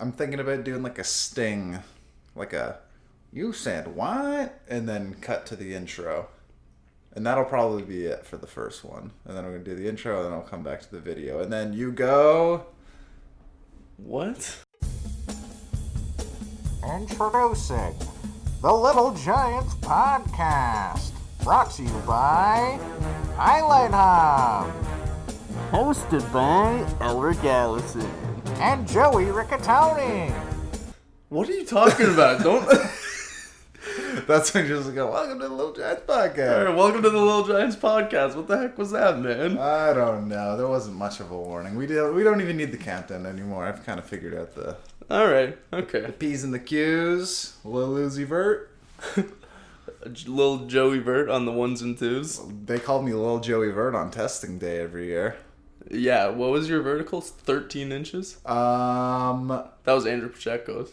I'm thinking about doing like a sting, like a, you said what? And then cut to the intro. And that'll probably be it for the first one. And then I'm going to do the intro, and then I'll come back to the video. And then you go... What? Introducing the Little Giants Podcast, brought to you by Highlight Hub, Hosted by Elric Allison. and Joey Riccatoni. What are you talking about? Don't... That's when you just go, welcome to the Little Giants Podcast. Alright, welcome to the Little Giants Podcast. What the heck was that, man? I don't know. There wasn't much of a warning. We don't even need the countdown anymore. I've kind of figured out the Alright, okay. P's and the Q's. Lil Uzi Vert. Little Joey Vert on the ones and twos. They called me Lil Joey Vert on testing day every year. Yeah, what was your verticals? 13 inches? That was Andrew Pacheco's.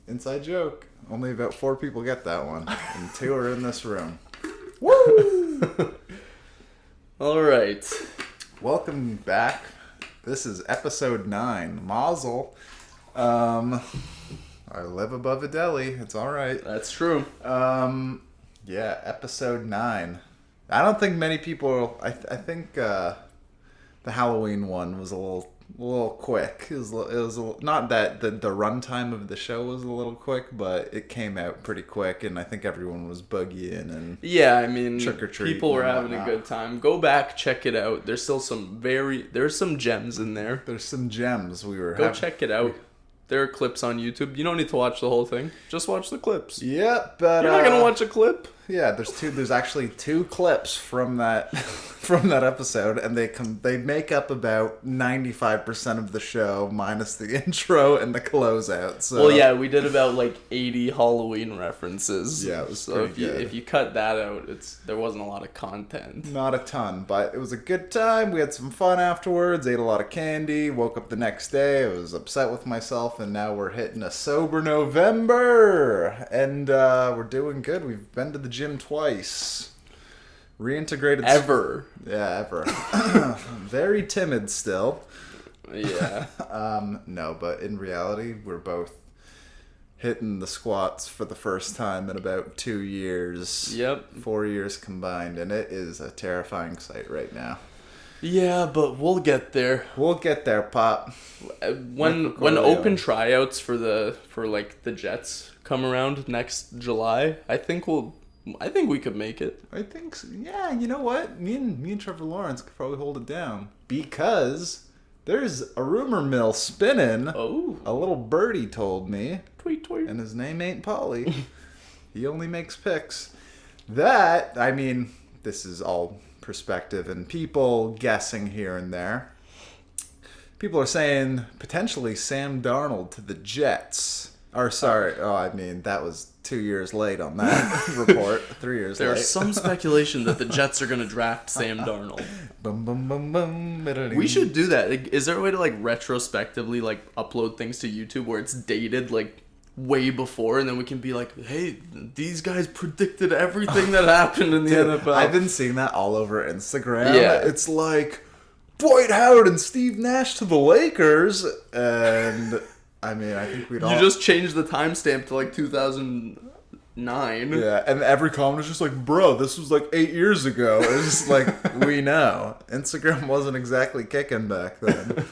Inside joke. Only about 4 people get that one, and 2 are in this room. Woo! Alright. Welcome back. This is episode 9. Mazel. I live above a deli. It's alright. That's true. Yeah, episode 9. I don't think many people... I think the Halloween one was a little quick. It was not that the runtime of the show was a little quick, but it came out pretty quick, and I think everyone was boogieing and Yeah, I mean, trick or treat. people were having whatnot. a good time. Go back, check it out. There's still there's some gems in there. There's some gems we were. Go check it out. There are clips on YouTube. You don't need to watch the whole thing. Just watch the clips. Yep, but You're not gonna watch a clip. Yeah, there's actually 2 clips from that from that episode, and they make up about 95% of the show minus the intro and the closeout. So Well, yeah, we did about like 80 Halloween references. Yeah, it was so pretty good. if you cut that out, there wasn't a lot of content. not a ton, but it was a good time. We had some fun afterwards. Ate a lot of candy. Woke up the next day. I was upset with myself, and now we're hitting a sober November, and we're doing good. We've been to the gym twice. Reintegrated. Ever. Yeah, ever. Very timid still. Yeah. No, but in reality, we're both hitting the squats for the first time in about 2 years. Yep. 4 years combined, and it is a terrifying sight right now. Yeah, but we'll get there. We'll get there, Pop. When open tryouts for the Jets come around next July, I think we could make it. I think so. Yeah, you know what? Me and Trevor Lawrence could probably hold it down, because there's a rumor mill spinning. Oh. A little birdie told me, Tweet, tweet. and his name ain't Polly. He only makes picks. That, I mean, this is all perspective and people guessing here and there. People are saying potentially Sam Darnold to the Jets. Or sorry, that was 2 years late on that report. 3 years late. There's some speculation that the Jets are going to draft Sam Darnold. Boom, boom, boom, boom. We should do that. Is there a way to retrospectively upload things to YouTube where it's dated way before, and then we can be like, hey, these guys predicted everything that happened in the NFL. I've been seeing that all over Instagram. Yeah. It's like Dwight Howard and Steve Nash to the Lakers, and I mean, I think we'd all... You just changed the timestamp to 2009. Yeah, and every comment is just like, bro, this was 8 years ago. It's just we know. Instagram wasn't exactly kicking back then.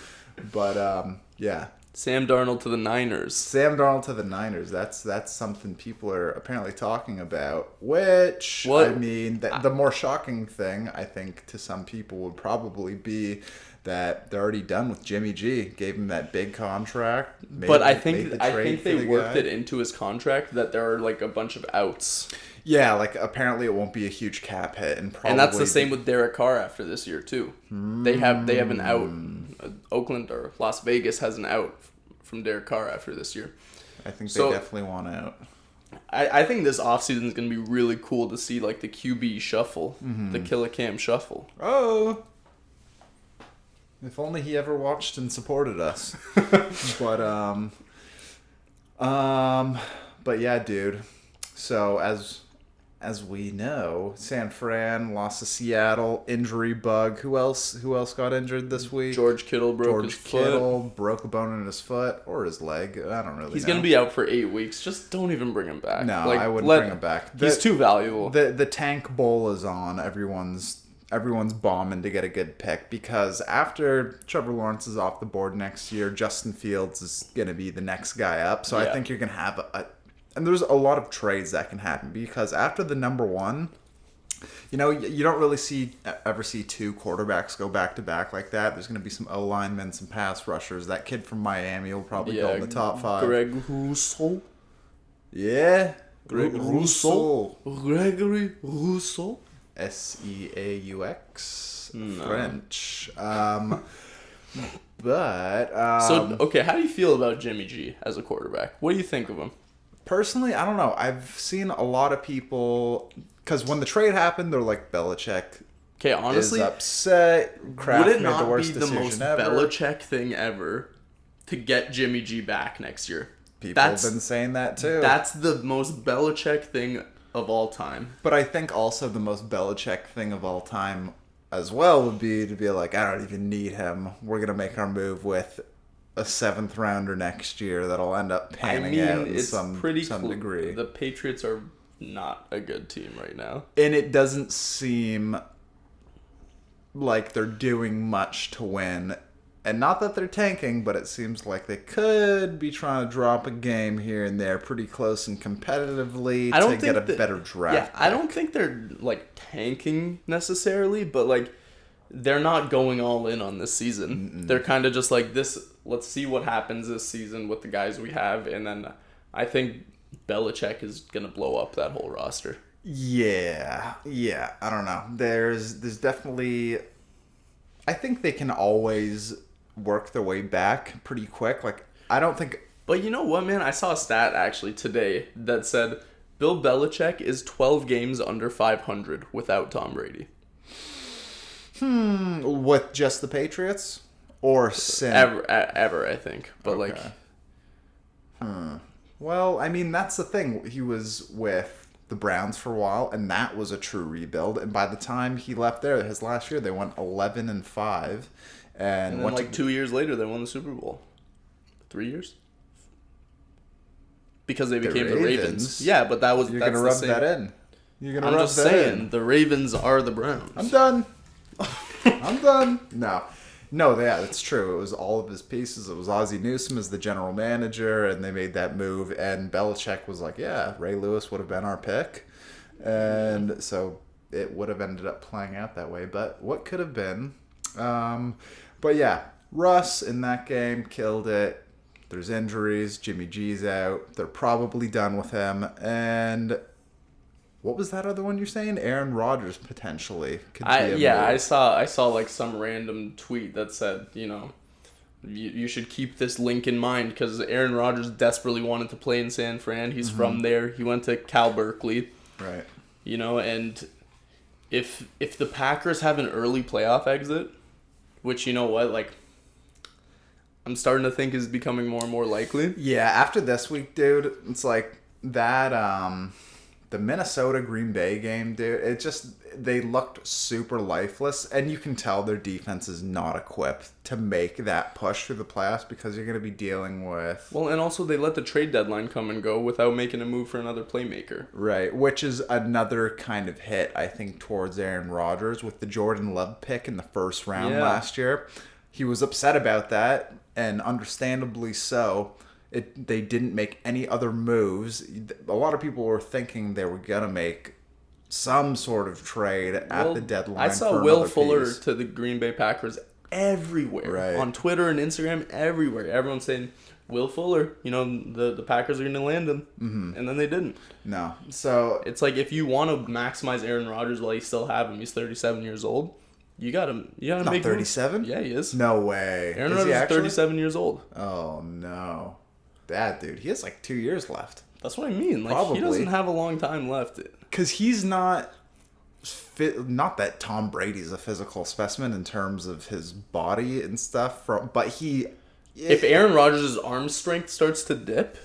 But, yeah. Sam Darnold to the Niners. Sam Darnold to the Niners. That's something people are apparently talking about. Which, What? I mean, the more shocking thing, I think, to some people would probably be that they're already done with Jimmy G. Gave him that big contract. But I think they worked it into his contract that there are a bunch of outs. Yeah, apparently it won't be a huge cap hit, and that's the same with Derek Carr after this year too. They have an out. Oakland or Las Vegas has an out from Derek Carr after this year. I think they definitely want out. I think this offseason is going to be really cool to see the QB shuffle, the Killicam shuffle. Oh, if only he ever watched and supported us. But yeah, dude. So as as we know, San Fran lost to Seattle, injury bug. Who else got injured this week? George Kittle broke his foot. Broke a bone in his foot or his leg. I don't really know. He's going to be out for 8 weeks. Just don't even bring him back. No, I wouldn't bring him back. He's too valuable. The tank bowl is on. Everyone's bombing to get a good pick because after Trevor Lawrence is off the board next year, Justin Fields is going to be the next guy up. So I think you're going to have and there's a lot of trades that can happen because after the number one, you don't really ever see two quarterbacks go back to back like that. There's going to be some O linemen, some pass rushers. That kid from Miami will probably go in the top 5. Greg Rousseau. Yeah, Gregory Rousseau. Seaux. No. French. But so okay, how do you feel about Jimmy G as a quarterback? What do you think of him? Personally, I don't know. I've seen a lot of people because when the trade happened, they're like Belichick. Okay, honestly, is upset. Kraft would it made not the worst be the most decision ever. Belichick thing ever to get Jimmy G back next year? People have been saying that too. That's the most Belichick thing of all time. But I think also the most Belichick thing of all time as well would be to be like, I don't even need him. We're gonna make our move with a 7th rounder next year that'll end up panning out in some degree. The Patriots are not a good team right now. And it doesn't seem like they're doing much to win. And not that they're tanking, but it seems like they could be trying to drop a game here and there pretty close and competitively to get a better draft. Yeah, I don't think they're like tanking necessarily, but like they're not going all in on this season. Mm-mm. They're kind of just like this. Let's see what happens this season with the guys we have, and then I think Belichick is gonna blow up that whole roster. Yeah. I don't know. There's definitely. I think they can always work their way back pretty quick. Like I don't think. But you know what, man? I saw a stat actually today that said Bill Belichick is 12 games under 500 without Tom Brady. With just the Patriots? Or since? Ever, I think. But okay. Well, I mean, that's the thing. He was with the Browns for a while, and that was a true rebuild. And by the time he left there, his last year, they went 11-5. And then like 2 years later, they won the Super Bowl. 3 years? Because they became the Ravens. Yeah, but that was... You're going to rub that in. You're going to rub that in. I'm just saying, the Ravens are the Browns. I'm done. I'm done. No, yeah, that's true. It was all of his pieces. It was Ozzie Newsome as the general manager, and they made that move. And Belichick was like, yeah, Ray Lewis would have been our pick. And so it would have ended up playing out that way. But what could have been? But yeah, Russ in that game killed it. There's injuries. Jimmy G's out. They're probably done with him. And... what was that other one you're saying? Aaron Rodgers potentially could be a move. I saw like some random tweet that said, you should keep this link in mind because Aaron Rodgers desperately wanted to play in San Fran. He's from there. He went to Cal Berkeley. Right. And if the Packers have an early playoff exit, which you know what, like I'm starting to think is becoming more and more likely. Yeah, after this week, dude, it's like that the Minnesota Green Bay game, dude, they looked super lifeless, and you can tell their defense is not equipped to make that push through the playoffs because you're going to be dealing with... Well, and also they let the trade deadline come and go without making a move for another playmaker. Right, which is another kind of hit, I think, towards Aaron Rodgers with the Jordan Love pick in the first round last year. He was upset about that, and understandably so. They didn't make any other moves. A lot of people were thinking they were going to make some sort of trade at the deadline. I saw Will Fuller to the Green Bay Packers everywhere. Right. On Twitter and Instagram, everywhere. Everyone's saying, Will Fuller, the Packers are going to land him. Mm-hmm. And then they didn't. No. So it's like if you want to maximize Aaron Rodgers while you still have him, he's 37 years old. You gotta make 37? Yeah, he is. No way. Aaron Rodgers is 37 years old. Oh, no. That dude, he has like 2 years left. That's what I mean. Like Probably. He doesn't have a long time left. Because he's not not that Tom Brady's a physical specimen in terms of his body and stuff. But if Aaron Rodgers' arm strength starts to dip,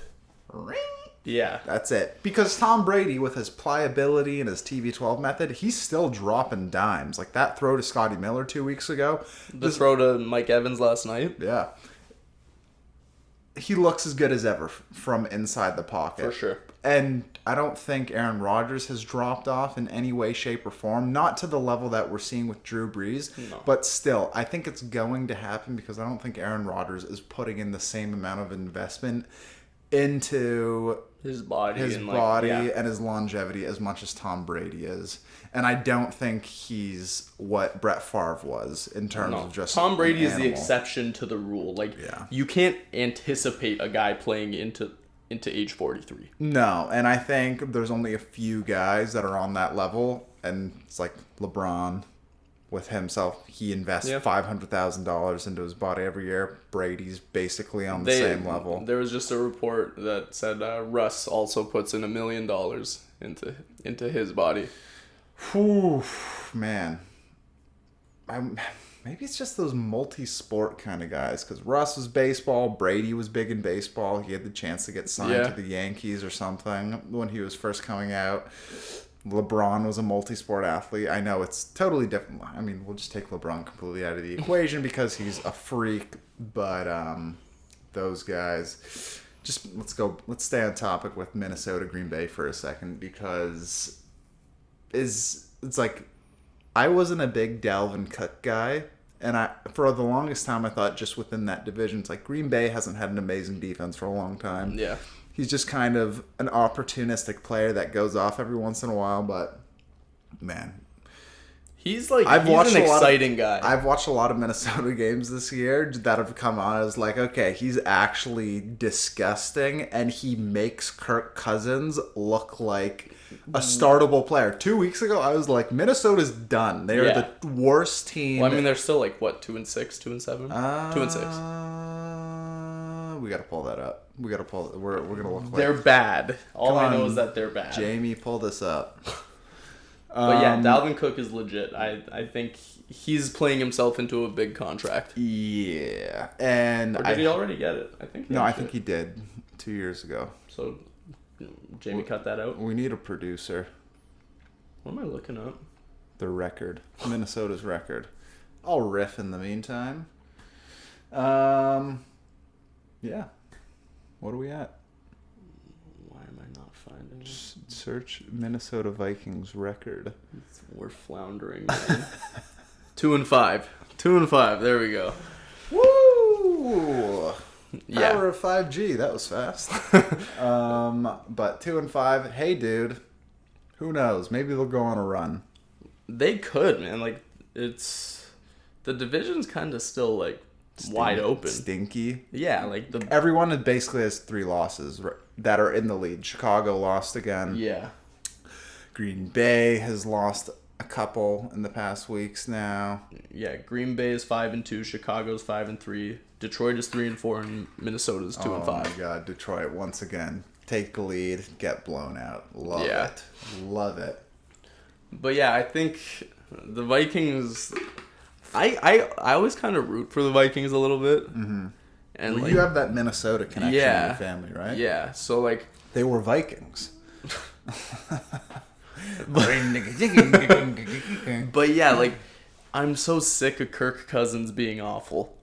Yeah. That's it. Because Tom Brady, with his pliability and his TB12 method, he's still dropping dimes. Like that throw to Scotty Miller 2 weeks ago. The throw to Mike Evans last night. Yeah. He looks as good as ever from inside the pocket. For sure. And I don't think Aaron Rodgers has dropped off in any way, shape, or form. Not to the level that we're seeing with Drew Brees. No. But still, I think it's going to happen because I don't think Aaron Rodgers is putting in the same amount of investment into his body and his longevity as much as Tom Brady is. And I don't think he's what Brett Favre was in terms of just Tom Brady is the animal. exception to the rule. Like, you can't anticipate a guy playing into age 43. No, and I think there's only a few guys that are on that level, and it's like LeBron with himself. He invests $500,000 into his body every year. Brady's basically on the same level. There was just a report that said Russ also puts in $1 million into his body. Whew, man. Maybe it's just those multi-sport kind of guys. Because Russ was baseball. Brady was big in baseball. He had the chance to get signed to the Yankees or something when he was first coming out. LeBron was a multi-sport athlete. I know it's totally different. I mean, we'll just take LeBron completely out of the equation because he's a freak. But those guys... Let's stay on topic with Minnesota Green Bay for a second because it's like I wasn't a big Dalvin Cook guy, and for the longest time I thought just within that division it's like Green Bay hasn't had an amazing defense for a long time. Yeah. He's just kind of an opportunistic player that goes off every once in a while, but man, he's an exciting guy. I've watched a lot of Minnesota games this year that have come on. I was like, okay, he's actually disgusting, and he makes Kirk Cousins look like a startable player. 2 weeks ago, I was like, Minnesota's done. They are the worst team. Well, I mean, they're still like, what, 2-6, 2-7? 2-6. We got to pull that up. We're going to look like... They're bad. All I know is that they're bad. Jamie, pull this up. But yeah, Dalvin Cook is legit. I think he's playing himself into a big contract. Yeah. And or did he already get it? I think I think he did 2 years ago. So Jamie cut that out. We need a producer. What am I looking up? The record. Minnesota's record. I'll riff in the meantime. Yeah. What are we at? Why am I not finding it? Just search Minnesota Vikings record. We're floundering, man. 2-5. 2-5. There we go. Woo! Yeah. Power of 5G. That was fast. But 2-5. Hey, dude. Who knows? Maybe they'll go on a run. They could, man. Like, it's... The division's kind of still, like, wide open. Stinky. Yeah, like everyone basically has 3 losses that are in the lead. Chicago lost again. Yeah. Green Bay has lost a couple in the past weeks now. Yeah, Green Bay is 5-2, Chicago's 5-3, Detroit is 3-4, and Minnesota's 2-5. Oh my God, Detroit once again take the lead, get blown out. Love it. But yeah, I think the Vikings. I always kind of root for the Vikings a little bit. Mm-hmm. And you have that Minnesota connection in your family, right? Yeah, so like... They were Vikings. But yeah, like, I'm so sick of Kirk Cousins being awful.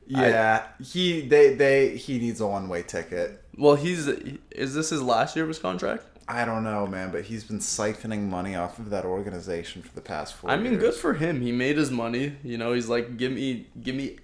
Yeah, he needs a one-way ticket. Well, is this his last year of his contract? I don't know, man, but he's been siphoning money off of that organization for the past 4 years. I mean, good for him. He made his money. You know, he's like, give me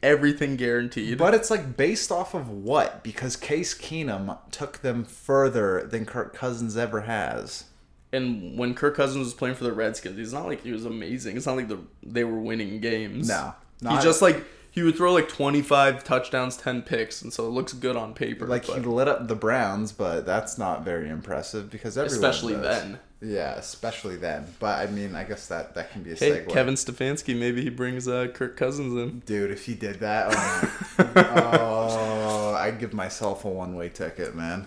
everything guaranteed. But it's like based off of what? Because Case Keenum took them further than Kirk Cousins ever has. And when Kirk Cousins was playing for the Redskins, it's not like he was amazing. It's not like they were winning games. No. He just like... He would throw like 25 touchdowns, 10 picks, and so it looks good on paper. Like, he lit up the Browns, but that's not very impressive because everyone especially does. then. Yeah, especially then. But, I mean, I guess that can be a Hey, segue. Kevin Stefanski, maybe he brings Kirk Cousins in. Dude, if he did that, I'd give myself a one-way ticket, man.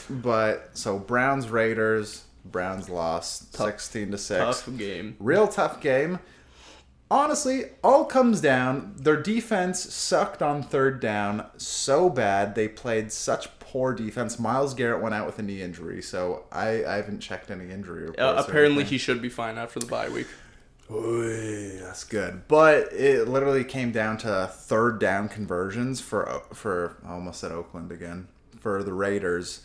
But, so, Browns-Raiders. Browns lost 16-6. Tough game. Real tough game. Honestly, all comes down, their defense sucked on third down so bad. They played such poor defense. Myles Garrett went out with a knee injury, so I haven't checked any injury reports. Apparently he should be fine after the bye week. Oy, that's good. But it literally came down to third down conversions for I almost said Oakland again, for the Raiders.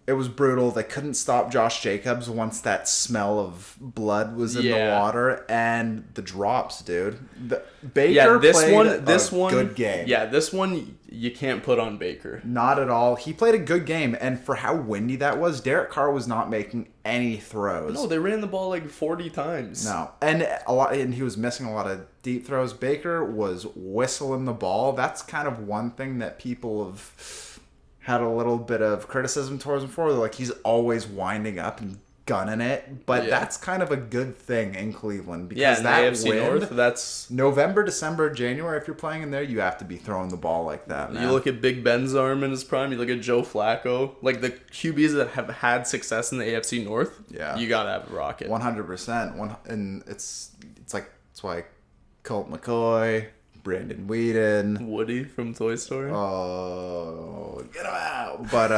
It was brutal. They couldn't stop Josh Jacobs once that smell of blood was in the water, and the drops, dude. Baker played a good game. Yeah, this one you can't put on Baker. Not at all. He played a good game, and for how windy that was, Derek Carr was not making any throws. No, they ran the ball like 40 times. No, and he was missing a lot of deep throws. Baker was whistling the ball. That's kind of one thing that people have had a little bit of criticism towards him for. They're like, he's always winding up and gunning it. But that's kind of a good thing in Cleveland. Because that AFC North, that's... November, December, January, if you're playing in there, you have to be throwing the ball like that, man. You look at Big Ben's arm in his prime. You look at Joe Flacco. Like, the QBs that have had success in the AFC North, you got to have a rocket. 100%. And it's like, that's why Colt McCoy... Brandon Whedon, Woody from Toy Story. Oh, get him out! But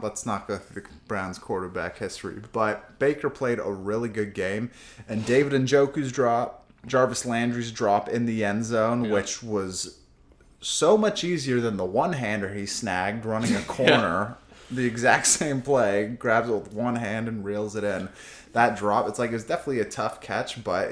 let's not go through the Browns' quarterback history. But Baker played a really good game, and David Njoku's drop, Jarvis Landry's drop in the end zone, which was so much easier than the one-hander he snagged running a corner. The exact same play, grabs it with one hand and reels it in. That drop, it was definitely a tough catch, but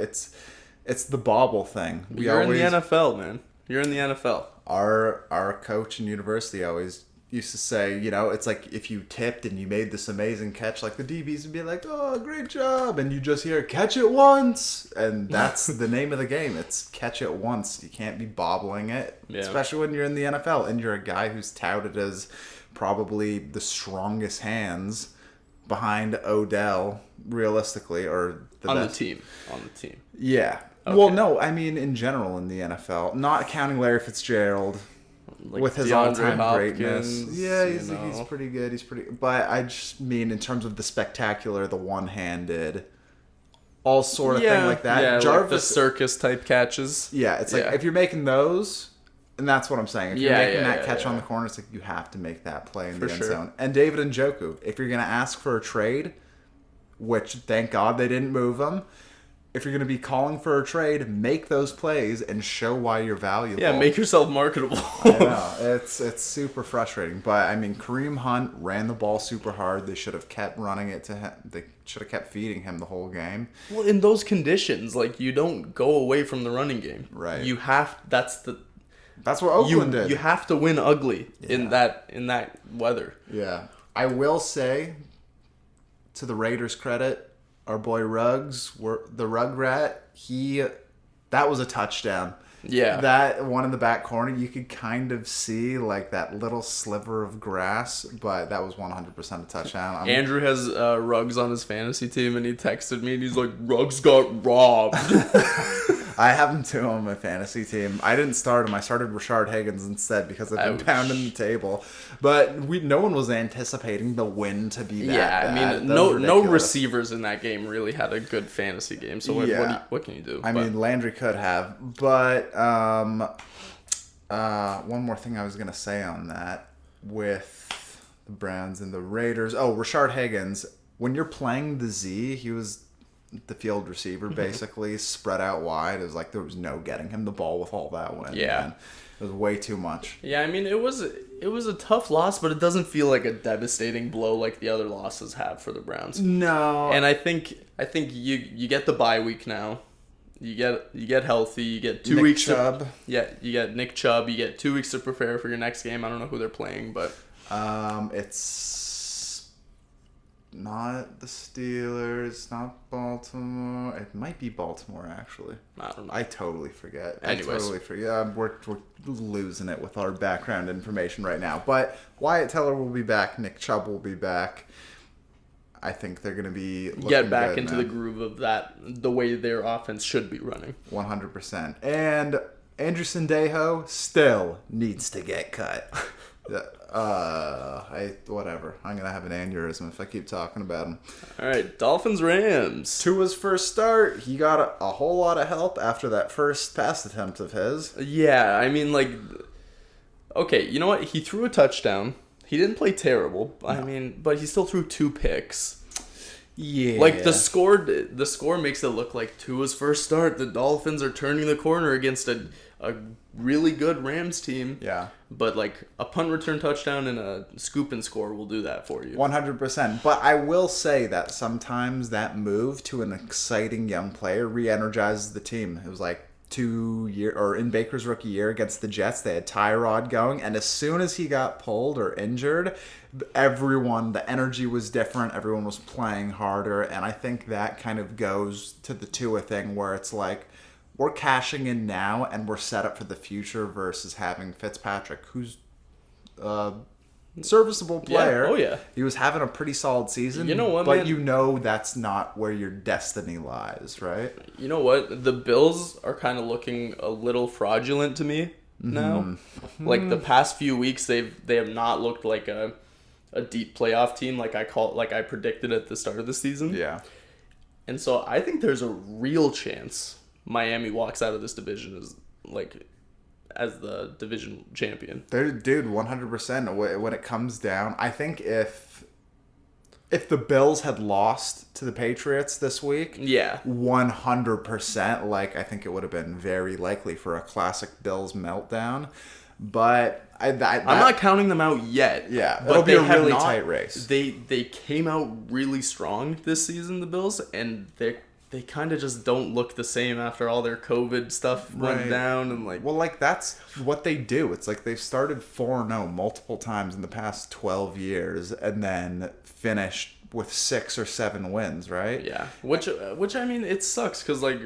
it's the bobble thing. You're in the NFL, man. You're in the NFL. Our coach in university always used to say, it's like if you tipped and you made this amazing catch, like the DBs would be like, oh, great job. And you just hear, catch it once. And that's the name of the game. It's catch it once. You can't be bobbling it, especially when you're in the NFL and you're a guy who's touted as probably the strongest hands behind Odell, realistically, or the best. On the team. Yeah. Okay. Well, no, I mean in general in the NFL, not counting Larry Fitzgerald with his all-time greatness. Yeah, he's pretty good. But I just mean in terms of the spectacular, the one-handed, all sort of thing like that. Yeah, Jarvis, like the circus type catches. Yeah, it's like if you're making those, and that's what I'm saying. If you're making that catch on the corner, it's like you have to make that play in the end zone. And David Njoku, if you're going to ask for a trade, which thank God they didn't move him. If you're going to be calling for a trade, make those plays and show why you're valuable. Yeah, make yourself marketable. I know. It's super frustrating. But, I mean, Kareem Hunt ran the ball super hard. They should have kept running it to him. They should have kept feeding him the whole game. Well, in those conditions, you don't go away from the running game. Right. That's what Oakland did. You have to win ugly in that weather. Yeah. I will say, to the Raiders' credit, our boy Ruggs, the Rugrat, that was a touchdown. Yeah. That one in the back corner, you could kind of see that little sliver of grass, but that was 100% a touchdown. Andrew has Ruggs on his fantasy team, and he texted me, and he's like, Ruggs got robbed. I have him too on my fantasy team. I didn't start him. I started Rashard Higgins instead because I've been pounding the table. But no one was anticipating the win to be that bad. I mean, no receivers in that game really had a good fantasy game. So what can you do? I mean, Landry could have. But one more thing I was going to say on that with the Browns and the Raiders. Oh, Rashard Higgins. When you're playing the Z, he was the field receiver, basically, spread out wide. It was like there was no getting him the ball with all that wind. Yeah. Man. It was way too much. Yeah, I mean, it was a tough loss, but it doesn't feel like a devastating blow like the other losses have for the Browns. No. And I think you get the bye week now. You get healthy. You get 2 weeks. Chubb. You get Nick Chubb. You get 2 weeks to prepare for your next game. I don't know who they're playing, but it's not the Steelers, not Baltimore. It might be Baltimore, actually. I don't know. I totally forget. Anyways. I totally forget. We're losing it with our background information right now. But Wyatt Teller will be back. Nick Chubb will be back. I think they're going to be looking get back good, into man. the groove of that, the way their offense should be running. 100%. And Andrew Sendejo still needs to get cut. Whatever. I'm gonna have an aneurysm if I keep talking about him. All right, Dolphins Rams. Tua's first start, he got a whole lot of help after that first pass attempt of his. Yeah, I mean, like, okay, you know what? He threw a touchdown. He didn't play terrible. No. I mean, but he still threw 2 picks. Yeah. Like, the score makes it look like Tua's first start. The Dolphins are turning the corner against a really good Rams team. Yeah. But, like, a punt return touchdown and a scoop and score will do that for you. 100%. But I will say that sometimes that move to an exciting young player re-energizes the team. It was like in Baker's rookie year against the Jets, they had Tyrod going, and as soon as he got pulled or injured, the energy was different. Everyone was playing harder, and I think that kind of goes to the Tua thing where it's like, we're cashing in now and we're set up for the future versus having Fitzpatrick, who's a serviceable player. Yeah. Oh, yeah. He was having a pretty solid season. You know what, but man? you know that's not where your destiny lies, right? You know what? The Bills are kind of looking a little fraudulent to me now. Mm-hmm. Like, the past few weeks, they have not looked like a deep playoff team like I predicted at the start of the season. Yeah. And so I think there's a real chance Miami walks out of this division as the division champion. Dude, 100%. When it comes down, I think if the Bills had lost to the Patriots this week, 100%, like, I think it would have been very likely for a classic Bills meltdown. But I'm not counting them out yet. Yeah, but it'll be a really tight race. They came out really strong this season, the Bills, and they kind of just don't look the same after all their COVID stuff went down. And that's what they do. It's like they've started 4-0 multiple times in the past 12 years and then finished with 6 or 7 wins, right? Yeah, which I mean, it sucks because, like,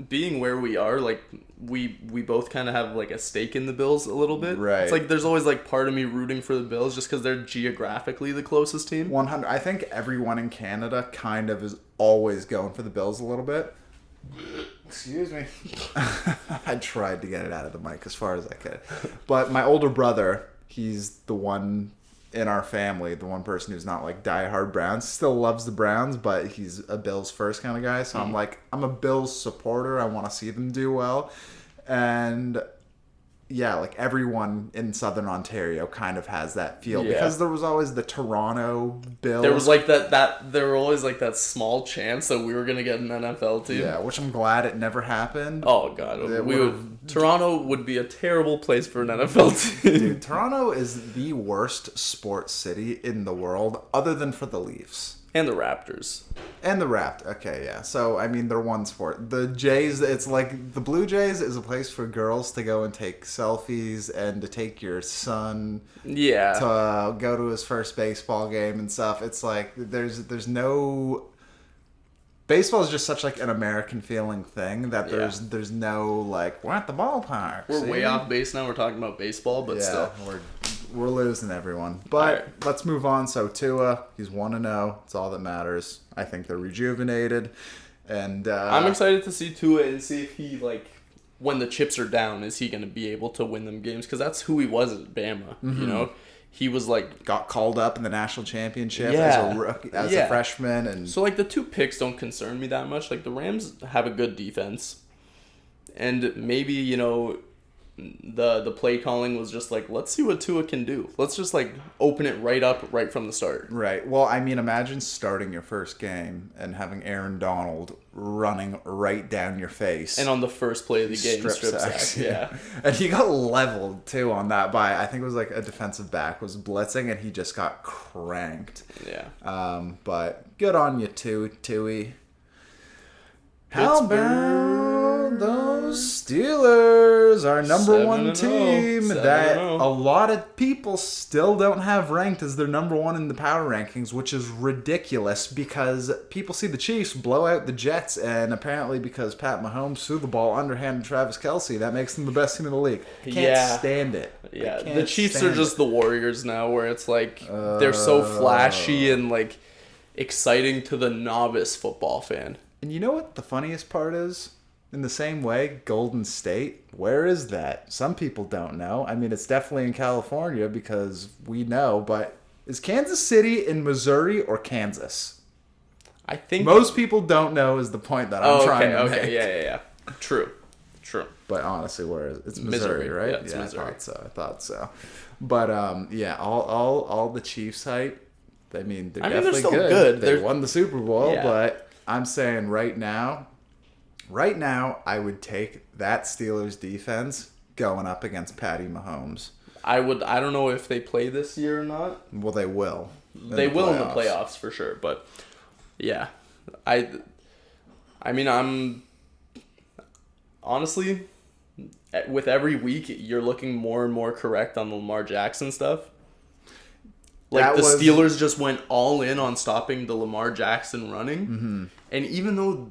being where we are, like, we both kind of have, like, a stake in the Bills a little bit. Right. It's like there's always, like, part of me rooting for the Bills just because they're geographically the closest team. 100. I think everyone in Canada kind of is always going for the Bills a little bit. Excuse me. I tried to get it out of the mic as far as I could. But my older brother, he's the one in our family, the one person who's not like diehard Browns, still loves the Browns, but he's a Bills first kind of guy. So I'm a Bills supporter. I want to see them do well. And yeah, like everyone in Southern Ontario kind of has that feel because there was always the Toronto Bills. There was like there were always like that small chance that we were going to get an NFL team. Yeah, which I'm glad it never happened. Oh god, Toronto would be a terrible place for an NFL team. Dude, Toronto is the worst sports city in the world other than for the Leafs. And the Raptors. And the Raptors. Okay, yeah. So, I mean, they're one sport. The Jays, it's like the Blue Jays is a place for girls to go and take selfies and to take your son to go to his first baseball game and stuff. It's like there's no... Baseball is just such like an American feeling thing that there's no like, we're at the ballpark. We're way off base now. We're talking about baseball, but still. We're losing everyone. But let's move on. So Tua, he's 1-0. It's all that matters. I think they're rejuvenated. And I'm excited to see Tua and see if he, like, when the chips are down, is he going to be able to win them games? Because that's who he was at Bama, you know? He was like... Got called up in the national championship as a freshman. And so, like, the 2 picks don't concern me that much. Like, the Rams have a good defense. And maybe, you know... The play calling was just like, let's see what Tua can do. Let's just like open it right from the start. Right. Well, I mean, imagine starting your first game and having Aaron Donald running right down your face. And on the first play of the game, strip sack. Yeah. And he got leveled too on that by, I think it was like a defensive back was blitzing and he just got cranked. Yeah. But good on you, Tui. How about those Steelers, our number 1 team that a lot of people still don't have ranked as their number 1 in the power rankings, which is ridiculous because people see the Chiefs blow out the Jets, and apparently because Pat Mahomes threw the ball underhand to Travis Kelce, that makes them the best team in the league. Can't stand it. Yeah, the Chiefs are just the Warriors now, where it's like they're so flashy and like exciting to the novice football fan. And you know what the funniest part is? In the same way, Golden State, where is that? Some people don't know. I mean, it's definitely in California because we know, but is Kansas City in Missouri or Kansas? I think most people don't know is the point that I'm trying to make. Yeah. True. But honestly, where is it? It's Missouri, right? Yeah, it's Missouri. I thought so. But all the Chiefs hype. I mean, they're definitely still good. They They're... won the Super Bowl, Yeah. but I'm saying right now, I would take that Steelers defense going up against Patty Mahomes. I don't know if they play this year or not. Well, they will. They will in the playoffs for sure, but yeah. I mean, I'm honestly, with every week you're looking more and more correct on the Lamar Jackson stuff. Like the Steelers just went all in on stopping the Lamar Jackson running. Mm-hmm. And even though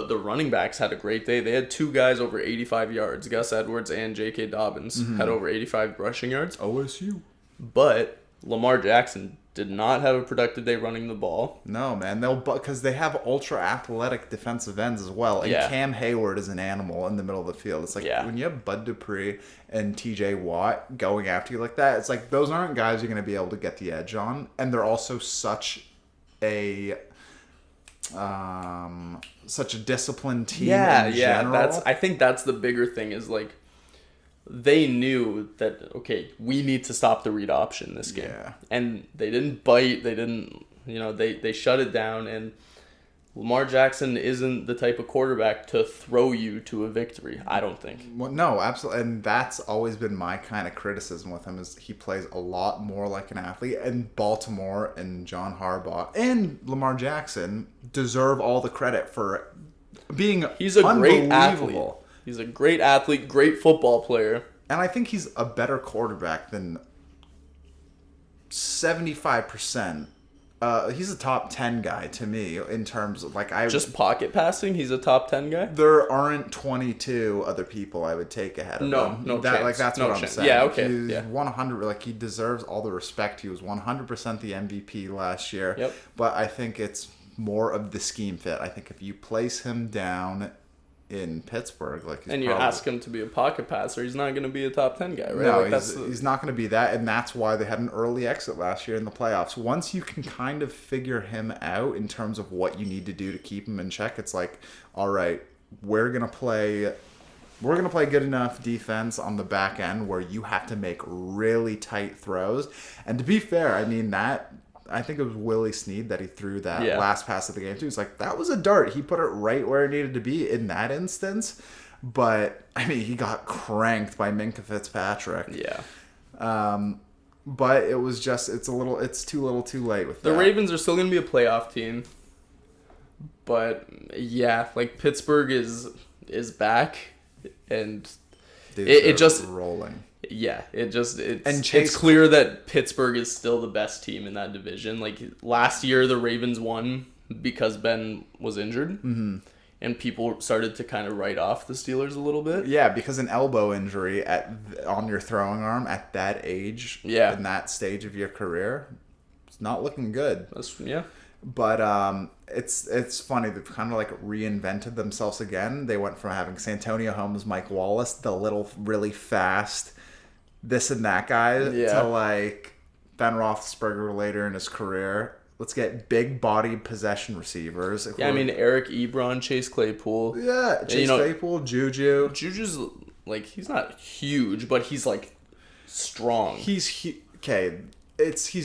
the running backs had a great day, they had two guys over 85 yards. Gus Edwards and J.K. Dobbins had over 85 rushing yards. OSU. But Lamar Jackson did not have a productive day running the ball. No, man. Because they have ultra athletic defensive ends as well. And Cam Hayward is an animal in the middle of the field. It's like when you have Bud Dupree and TJ Watt going after you like that, it's like those aren't guys you're going to be able to get the edge on. And they're also such a disciplined team in general. I think that's the bigger thing is like they knew that, okay, we need to stop the read option this game. Yeah. And they didn't bite. They didn't, they shut it down. And Lamar Jackson isn't the type of quarterback to throw you to a victory, I don't think. Well, no, absolutely. And that's always been my kind of criticism with him is he plays a lot more like an athlete. And Baltimore and John Harbaugh and Lamar Jackson deserve all the credit for being He's a great athlete. He's a great athlete, great football player. And I think he's a better quarterback than 75%. He's a top 10 guy to me in terms of just pocket passing. He's a top 10 guy. There aren't 22 other people I would take ahead of him. No chance. That's no what chance. I'm saying. Yeah, okay. He's 100. He deserves all the respect. He was 100% the MVP last year. Yep. But I think it's more of the scheme fit. I think if you place him down in Pittsburgh, you ask him to be a pocket passer, he's not going to be a top 10 guy, right? No, he's not going to be that, and that's why they had an early exit last year in the playoffs. Once you can kind of figure him out in terms of what you need to do to keep him in check, it's like, all right, we're going to play good enough defense on the back end where you have to make really tight throws. And to be fair, I mean I think it was Willie Snead that he threw that last pass of the game too. It's like, that was a dart. He put it right where it needed to be in that instance. But, I mean, he got cranked by Minkah Fitzpatrick. Yeah. But it was just, it's too little too late with that. The Ravens are still going to be a playoff team. But, yeah, Pittsburgh is back. And it just... rolling. Yeah, it's clear that Pittsburgh is still the best team in that division. Last year, the Ravens won because Ben was injured, and people started to kind of write off the Steelers a little bit. Yeah, because an elbow injury on your throwing arm at that age, in that stage of your career, it's not looking good. But it's funny, they've kind of reinvented themselves again. They went from having Santonio Holmes, Mike Wallace, the little really fast this and that guy, to Ben Roethlisberger later in his career. Let's get big-bodied possession receivers. Yeah, I mean, Eric Ebron, Chase Claypool. Yeah, Chase Claypool, Juju. Juju's, he's not huge, but he's, strong. He's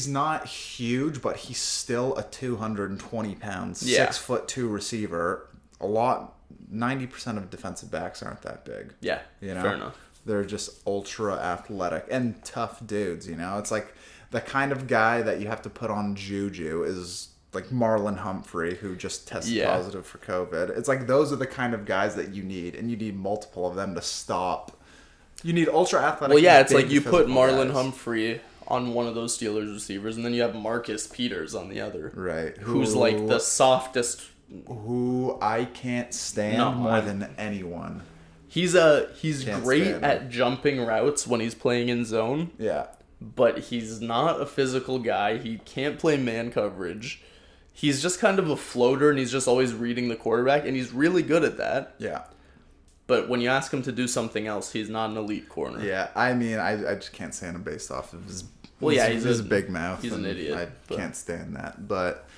not huge, but he's still a 220-pound, 6'2" receiver. 90% of defensive backs aren't that big. Yeah, fair enough. They're just ultra athletic and tough dudes, It's like the kind of guy that you have to put on Juju is like Marlon Humphrey, who just tested positive for COVID. It's like those are the kind of guys that you need, and you need multiple of them to stop. You need ultra athletic. Well, yeah, it's like you put Marlon Humphrey on one of those Steelers receivers, and then you have Marcus Peters on the other. Right. Who's the softest. Who I can't stand more than anyone. He's great at jumping routes when he's playing in zone. Yeah. But he's not a physical guy. He can't play man coverage. He's just kind of a floater, and he's just always reading the quarterback, and he's really good at that. Yeah. But when you ask him to do something else, he's not an elite corner. Yeah, I mean, I just can't stand him based off of his. Well, yeah, he's a big mouth. He's an idiot. I can't stand that. But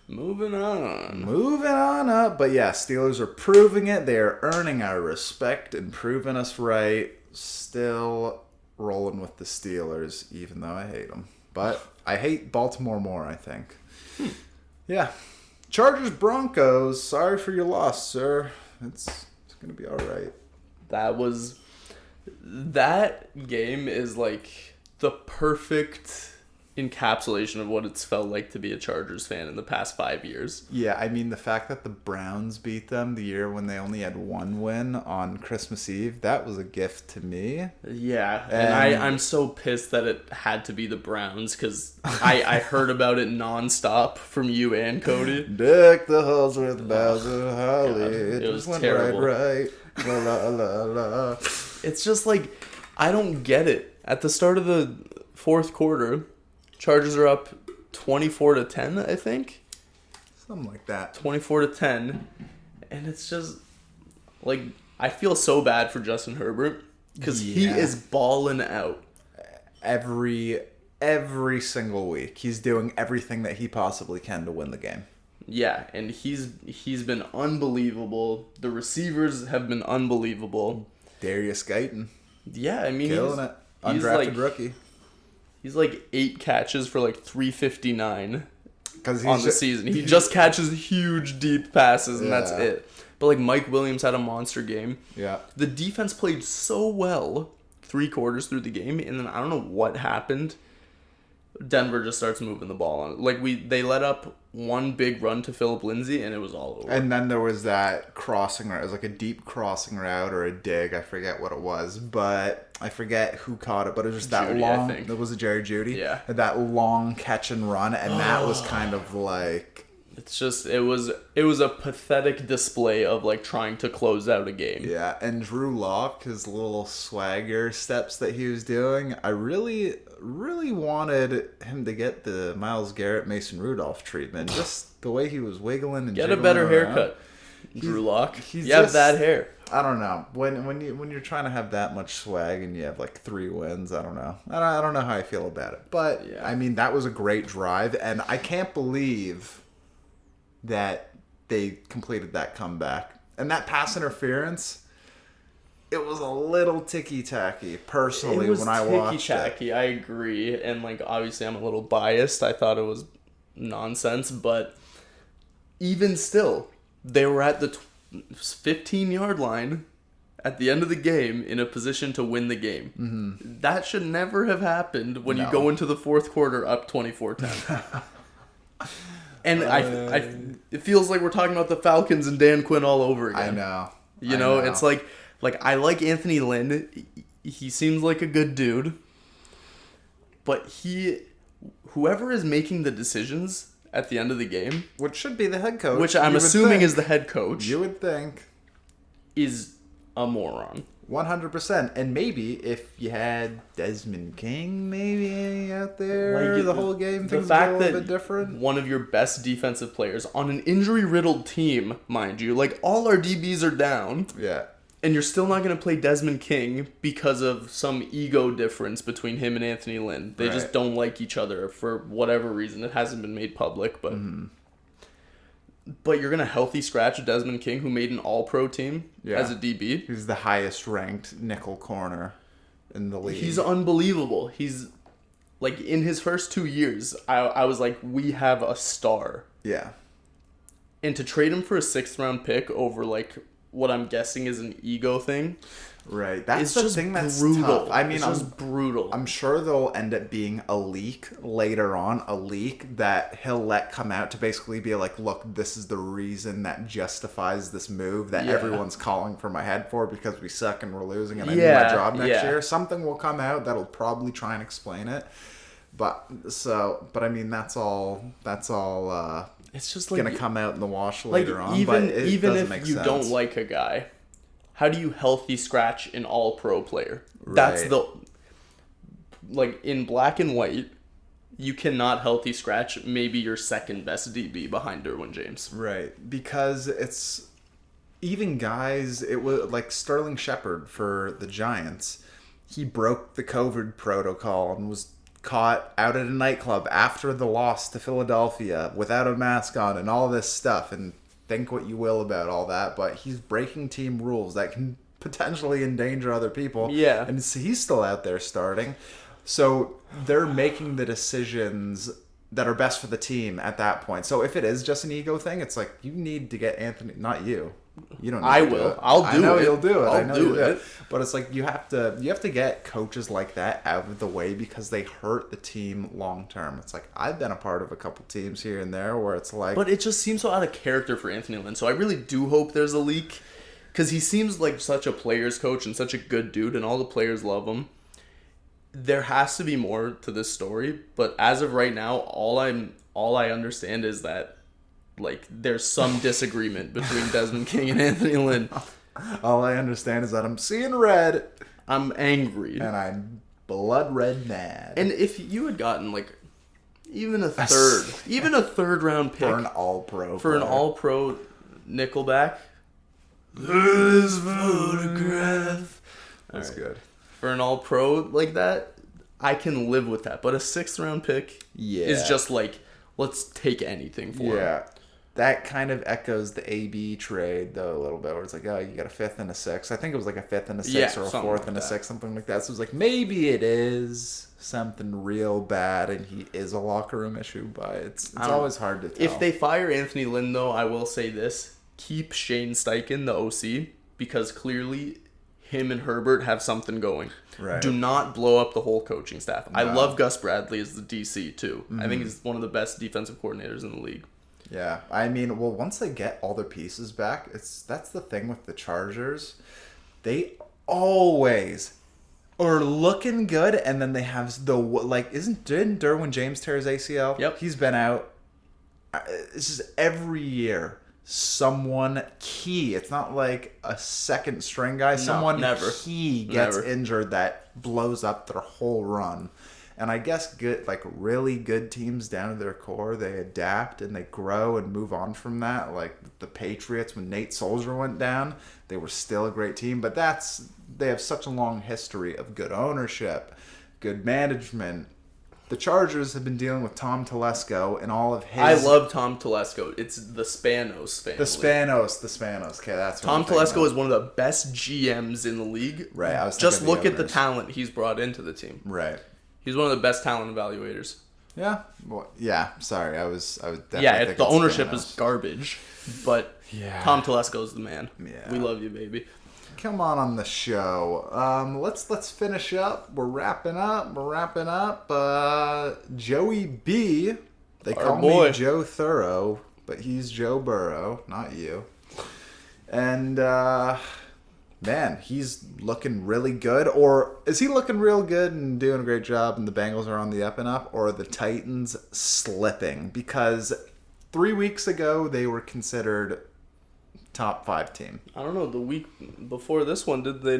moving on. Moving on up. But yeah, Steelers are proving it. They are earning our respect and proving us right. Still rolling with the Steelers, even though I hate them. But I hate Baltimore more, I think. Yeah. Chargers Broncos. Sorry for your loss, sir. It's gonna be all right. That game is like the perfect encapsulation of what it's felt like to be a Chargers fan in the past 5 years. Yeah, I mean, the fact that the Browns beat them the year when they only had one win on Christmas Eve, that was a gift to me. Yeah, and I'm so pissed that it had to be the Browns, because I heard about it nonstop from you and Cody. Deck the halls with boughs of holly. It was went terrible. Right. La, la, la, la. It's just like, I don't get it. At the start of the fourth quarter, Chargers are up 24-10, I think. Something like that. 24-10. And it's just, like, I feel so bad for Justin Herbert, because he is balling out. Every single week. He's doing everything that he possibly can to win the game. Yeah, and he's been unbelievable. The receivers have been unbelievable. Darius Guyton. Yeah, I mean, killing it. Undrafted rookie. He's like 8 catches for like 359 on the season. He just catches huge deep passes, and that's it. But like Mike Williams had a monster game. Yeah. The defense played so well 3 quarters through the game, and then I don't know what happened. Denver just starts moving the ball on. Like they let up one big run to Phillip Lindsay, and it was all over. And then there was that crossing route. It was like a deep crossing route or a dig. I forget what it was, but I forget who caught it. But it was just that Jeudy, long. I think. It was a Jerry Jeudy. Yeah. That long catch and run, and that was kind of like. It's just it was a pathetic display of like trying to close out a game. Yeah, and Drew Lock, his little swagger steps that he was doing, I really wanted him to get the Myles Garrett, Mason Rudolph treatment. Just the way he was wiggling and get a better around. Haircut, Drew Lock. He's you have just, that hair. I don't know. When you're trying to have that much swag and you have like 3 wins, I don't know. I don't know how I feel about it. But yeah. I mean, that was a great drive, and I can't believe that they completed that comeback. And that pass interference, it was a little ticky-tacky, personally, when I watched it. I agree. And, like, obviously I'm a little biased. I thought it was nonsense. But even still, they were at the 15-yard line at the end of the game in a position to win the game. Mm-hmm. That should never have happened when you go into the fourth quarter up 24-10. And it feels like we're talking about the Falcons and Dan Quinn all over again. I know. You know, it's like I like Anthony Lynn. He seems like a good dude. But whoever is making the decisions at the end of the game, which should be the head coach, which I'm assuming is the head coach, you would think, is a moron. 100%. And maybe if you had Desmond King maybe out there like the whole game, things would be a little bit different. One of your best defensive players on an injury-riddled team, mind you, like all our DBs are down. Yeah. And you're still not going to play Desmond King because of some ego difference between him and Anthony Lynn. They just don't like each other for whatever reason. It hasn't been made public, but... Mm-hmm. But you're going to healthy scratch Desmond King, who made an all-pro team as a DB. He's the highest-ranked nickel corner in the league. He's unbelievable. He's, like, in his first 2 years, I was like, we have a star. Yeah. And to trade him for a 6th-round pick over, like, what I'm guessing is an ego thing... Right, that's the thing that's brutal. Tough. I mean, it's brutal. I'm sure there'll end up being a leak later on, that he'll let come out to basically be like, look, this is the reason that justifies this move that everyone's calling for my head for because we suck and we're losing and I need my job next year. Something will come out that'll probably try and explain it. But I mean, that's all. It's just like, gonna come out in the wash later on. Even but it even doesn't if make you sense. don't like a guy. How do you healthy scratch an all-pro player? Right. That's in black and white, you cannot healthy scratch maybe your second best DB behind Derwin James. Right, because even guys, it was like Sterling Shepard for the Giants. He broke the COVID protocol and was caught out at a nightclub after the loss to Philadelphia without a mask on and all this stuff. And think what you will about all that, but he's breaking team rules that can potentially endanger other people. Yeah. And he's still out there starting. So they're making the decisions that are best for the team at that point. So if it is just an ego thing, it's like, you need to get Anthony, not you. You don't need I to do will. it. I'll do it. I know you'll do it. I I'll know do you'll it. But it's like you have to get coaches like that out of the way because they hurt the team long term. It's like, I've been a part of a couple teams here and there where it's like, But it just seems so out of character for Anthony Lynn. So I really do hope there's a leak, because he seems like such a player's coach and such a good dude, and all the players love him. There has to be more to this story, but as of right now, all I understand is that like there's some disagreement between Desmond King and Anthony Lynn. all I understand is that I'm seeing red I'm angry. and I'm blood red mad. And if you had gotten like even a third round pick For an all-pro. for an player. all-pro Nickelback, this photograph. That's All right. good. For an all-pro like that, I can live with that. But a 6th round pick is just like, let's take anything for him. Yeah. That kind of echoes the AB trade, though, a little bit, where it's like, oh, you got a 5th and a 6th. I think it was like a 5th and a 6th Yeah, or a something 4th like and a that. 6th, something like that. So it was like, maybe it is something real bad and he is a locker room issue, but it's always hard to tell. If they fire Anthony Lynn, though, I will say this. Keep Shane Steichen, the OC, because clearly him and Herbert have something going. Right. Do not blow up the whole coaching staff. I No. love Gus Bradley as the DC, too. I think he's one of the best defensive coordinators in the league. Yeah, I mean, well, once they get all their pieces back, that's the thing with the Chargers. They always are looking good, and then they have didn't Derwin James tear his ACL? Yep. He's been out. It's just every year someone key. It's not like a second string guy. Someone never. key gets Never. injured that blows up their whole run. And I guess really good teams down to their core, they adapt and they grow and move on from that. Like the Patriots, when Nate Soldier went down, they were still a great team. But they have such a long history of good ownership, good management. The Chargers have been dealing with Tom Telesco and all of his... I love Tom Telesco. It's the Spanos family. The Spanos. Okay, that's what Tom I'm thinking Telesco of. is one of the best GMs in the league. Right, I was Just thinking look the at the owners. talent he's brought into the team. Right. He's one of the best talent evaluators. Yeah. Well, yeah. Sorry, I was definitely Yeah, thinking the ownership Spanos. is garbage, but Yeah. Tom Telesco's the man. Yeah. We love you, baby. Come on the show. Let's finish up. We're wrapping up. Joey B. They Our call boy. me Joe Thorough, but he's Joe Burrow, not you. And man, he's looking really good. Or is he looking real good and doing a great job and the Bengals are on the up and up? Or are the Titans slipping? Because 3 weeks ago, they were considered top 5 team I don't know. The week before this one, did they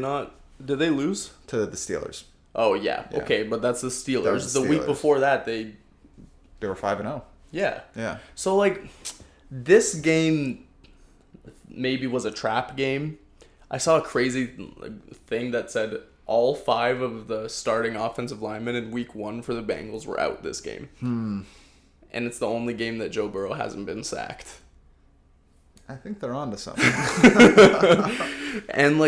lose? to the Steelers. Oh yeah. Yeah. Okay, but that's the Steelers. That was the the week Steelers. before that, they They were 5-0. yeah. Yeah. So like, this game maybe was a trap game. I saw a crazy thing that said all 5 of the starting offensive linemen in week 1 for the Bengals were out this game. And it's the only game that Joe Burrow hasn't been sacked. I think they're on to something. And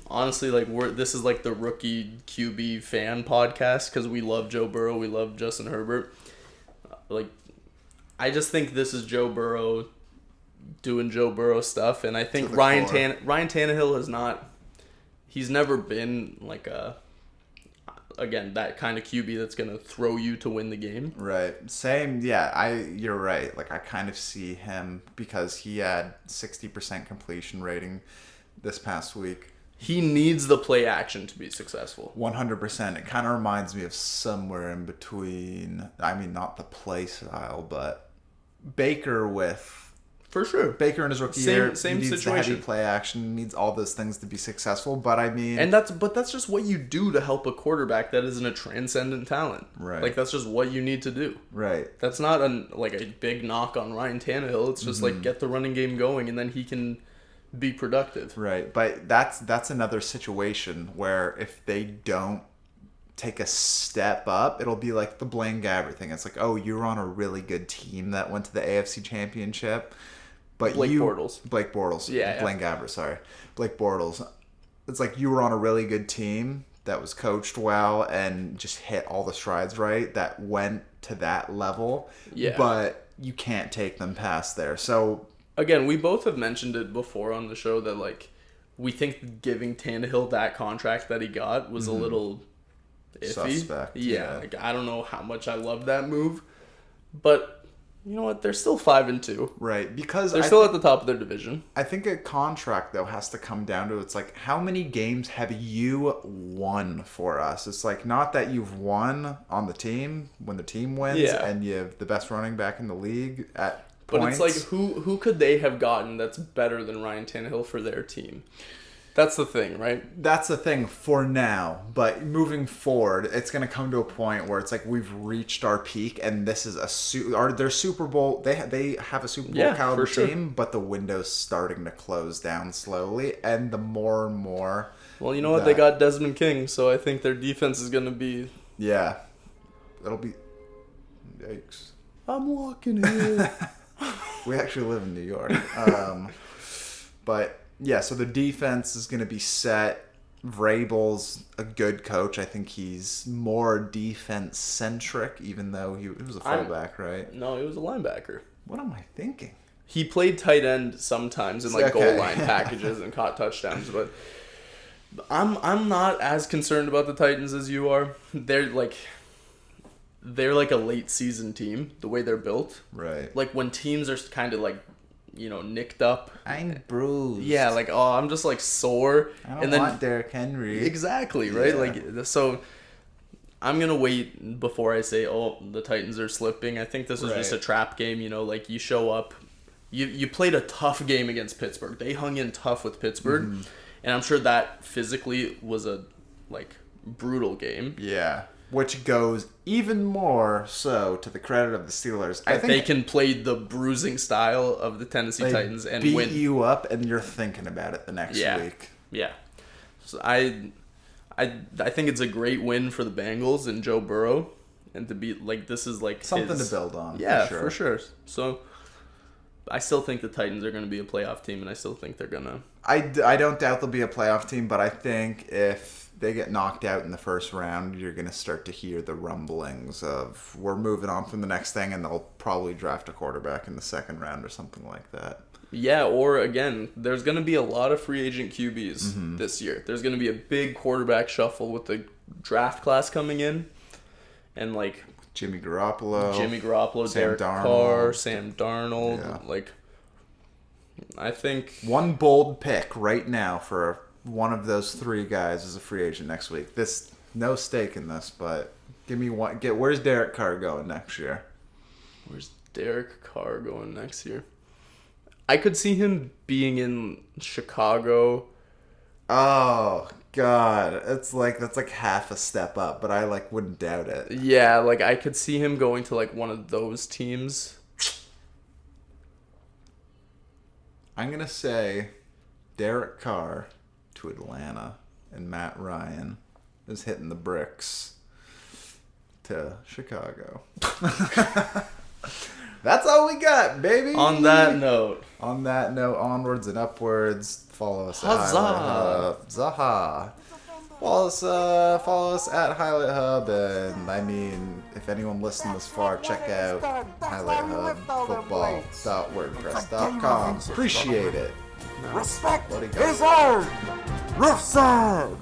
honestly, this is like the rookie QB fan podcast because we love Joe Burrow, we love Justin Herbert. I just think this is Joe Burrow doing Joe Burrow stuff, and I think the Ryan core. Tannehill he's never been like that kind of QB that's gonna throw you to win the game. Right. Same. Yeah, you're right. Like, I kind of see him because he had 60% completion rating this past week. He needs the play action to be successful. 100%. It kind of reminds me of somewhere in between, I mean, not the play style, but Baker with For sure. Baker in his rookie year, Same he needs situation. the heavy play action, needs all those things to be successful. But I mean, And that's just what you do to help a quarterback that isn't a transcendent talent. Right. Like that's just what you need to do. right, That's not a big knock on Ryan Tannehill. It's just like get the running game going, and then he can be productive. right. But that's another situation where if they don't take a step up, it'll be like the Blaine Gabbert thing. It's like, oh, you're on a really good team that went to the AFC Championship. But Blake Bortles. Blake Bortles. Yeah, Blaine Gabbert, sorry. Blake Bortles. It's like you were on a really good team that was coached well and just hit all the strides right that went to that level. Yeah. But you can't take them past there. So, Again, we both have mentioned it before on the show that like we think giving Tannehill that contract that he got was a little iffy. Suspect, Yeah, yeah. like I don't know how much I love that move, but you know what? They're still 5-2. right. Because They're still at the top of their division. I think a contract, though, has to come down to it's like, how many games have you won for us? It's like, not that you've won on the team when the team wins Yeah. and you have the best running back in the league at But points. it's like, who could they have gotten that's better than Ryan Tannehill for their team? That's the thing, right? That's the thing for now. But moving forward, it's going to come to a point where it's like we've reached our peak and this is their Super Bowl. They have a Super Bowl Yeah, caliber for sure. team, but the window's starting to close down slowly. And the more and more... Well, you know what? They got Desmond King, so I think their defense is going to be... Yeah. It'll be... Yikes. I'm walking in. We actually live in New York. But yeah, so the defense is going to be set. Vrabel's a good coach. I think he's more defense centric, even though he was a fullback, right? No, he was a linebacker. What am I thinking? He played tight end sometimes in like Okay. goal line packages and caught touchdowns, but I'm not as concerned about the Titans as you are. They're like a late season team, the way they're built. Right. Like when teams are kind of like, you know, nicked up. I'm bruised. Yeah, like oh, I'm just like sore. I don't and then want Derrick Henry. exactly, right? Yeah. Like so I'm going to wait before I say, oh, the Titans are slipping. I think this was just a Right. trap game, you know, like you show up. You played a tough game against Pittsburgh. They hung in tough with Pittsburgh. Mm-hmm. And I'm sure that physically was a like brutal game. Yeah. Which goes even more so to the credit of the Steelers. I That think they can play the bruising style of the Tennessee they Titans and beat win. you up and you're thinking about it the next Yeah. week. Yeah. So I think it's a great win for the Bengals and Joe Burrow, and to be like this is like Something his- to build on. Yeah, for sure. So I still think the Titans are going to be a playoff team, and I still think they're going to. I don't doubt they'll be a playoff team, but I think if they get knocked out in the first round, you're going to start to hear the rumblings of we're moving on from the next thing, and they'll probably draft a quarterback in the second round or something like that. Yeah, or again, there's going to be a lot of free agent QBs this year. There's going to be a big quarterback shuffle with the draft class coming in, and like Jimmy Garoppolo, Sam Sam Derek Darnold. Carr, Sam Darnold. Yeah. Like, I think one bold pick right now for one of those three guys is a free agent next week. This no stake in this, but give me one. Where's Derek Carr going next year? where's Derek Carr going next year? I could see him being in Chicago. Oh God, that's like half a step up, but I wouldn't doubt it. Yeah, like I could see him going to like one of those teams. I'm gonna say Derek Carr to Atlanta, and Matt Ryan is hitting the bricks to Chicago. That's all we got, baby. On that note, onwards and upwards. Follow us at Huzzah. Highlight Hub. Zaha. Follow us at Highlight Hub, and I mean, if anyone listened this far, check out highlighthubfootball.wordpress.com. Appreciate it. Respect What do you got? is earned. Rough side.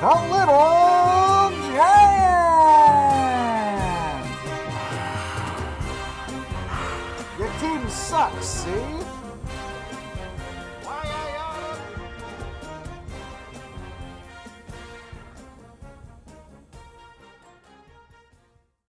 The Little Giants. Your team sucks, see?